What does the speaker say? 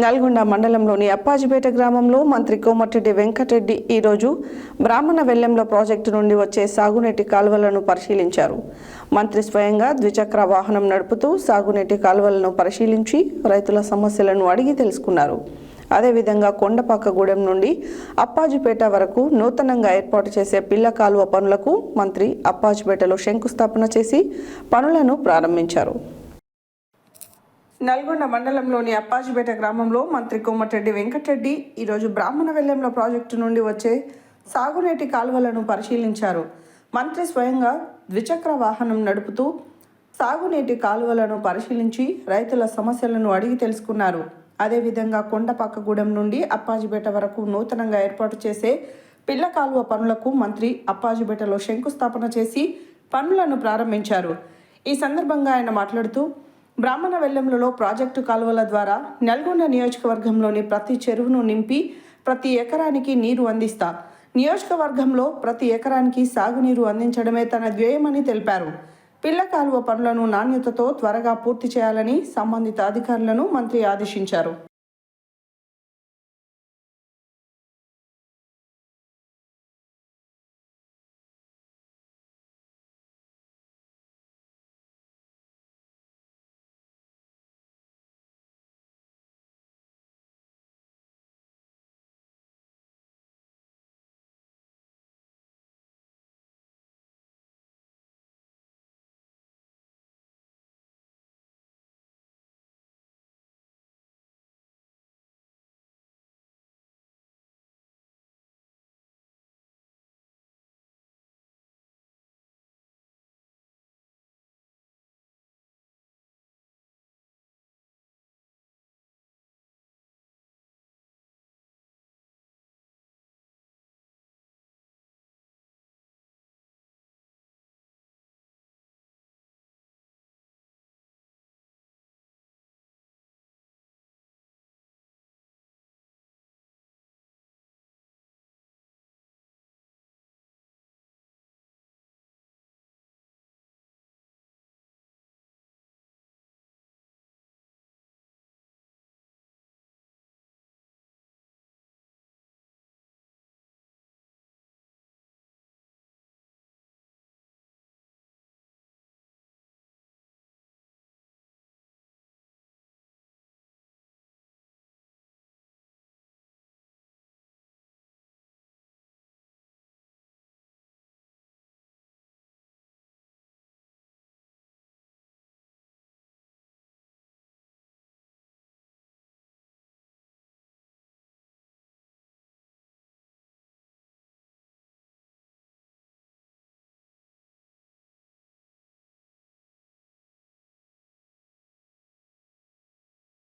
నల్గొండ మండలంలోని అప్పాజిపేట గ్రామంలో మంత్రి కోమటిరెడ్డి వెంకటరెడ్డి ఈరోజు బ్రాహ్మణ వెల్లెంల ప్రాజెక్టు నుండి వచ్చే సాగునీటి కాలువలను పరిశీలించారు. మంత్రి స్వయంగా ద్విచక్ర వాహనం నడుపుతూ సాగునీటి కాలువలను పరిశీలించి రైతుల సమస్యలను అడిగి తెలుసుకున్నారు. అదేవిధంగా కొండపాకగూడెం నుండి అప్పాజిపేట వరకు నూతనంగా ఏర్పాటు చేసే పిల్ల కాలువ పనులకు మంత్రి అప్పాజిపేటలో శంకుస్థాపన చేసి పనులను ప్రారంభించారు. నల్గొండ మండలంలోని అప్పాజిపేట గ్రామంలో మంత్రి కోమటిరెడ్డి వెంకటరెడ్డి ఈరోజు బ్రాహ్మణ వెల్లెంల ప్రాజెక్టు నుండి వచ్చే సాగునీటి కాలువలను పరిశీలించారు. మంత్రి స్వయంగా ద్విచక్ర వాహనం నడుపుతూ సాగునీటి కాలువలను పరిశీలించి రైతుల సమస్యలను అడిగి తెలుసుకున్నారు. అదేవిధంగా కొండపాకగూడెం నుండి అప్పాజిపేట వరకు నూతనంగా ఏర్పాటు చేసే పిల్ల కాలువ పనులకు మంత్రి అప్పాజిపేటలో శంకుస్థాపన చేసి పనులను ప్రారంభించారు. ఈ సందర్భంగా ఆయన మాట్లాడుతూ బ్రాహ్మణ వెల్లెంలలో ప్రాజెక్టు కాలువల ద్వారా నల్గొండ నియోజకవర్గంలోని ప్రతి చెరువును నింపి ప్రతి ఎకరానికి నీరు అందిస్తా. నియోజకవర్గంలో ప్రతి ఎకరానికి సాగునీరు అందించడమే తన ధ్యేయమని తెలిపారు. పిల్ల కాలువ పనులను నాణ్యతతో త్వరగా పూర్తి చేయాలని సంబంధిత అధికారులను మంత్రి ఆదేశించారు.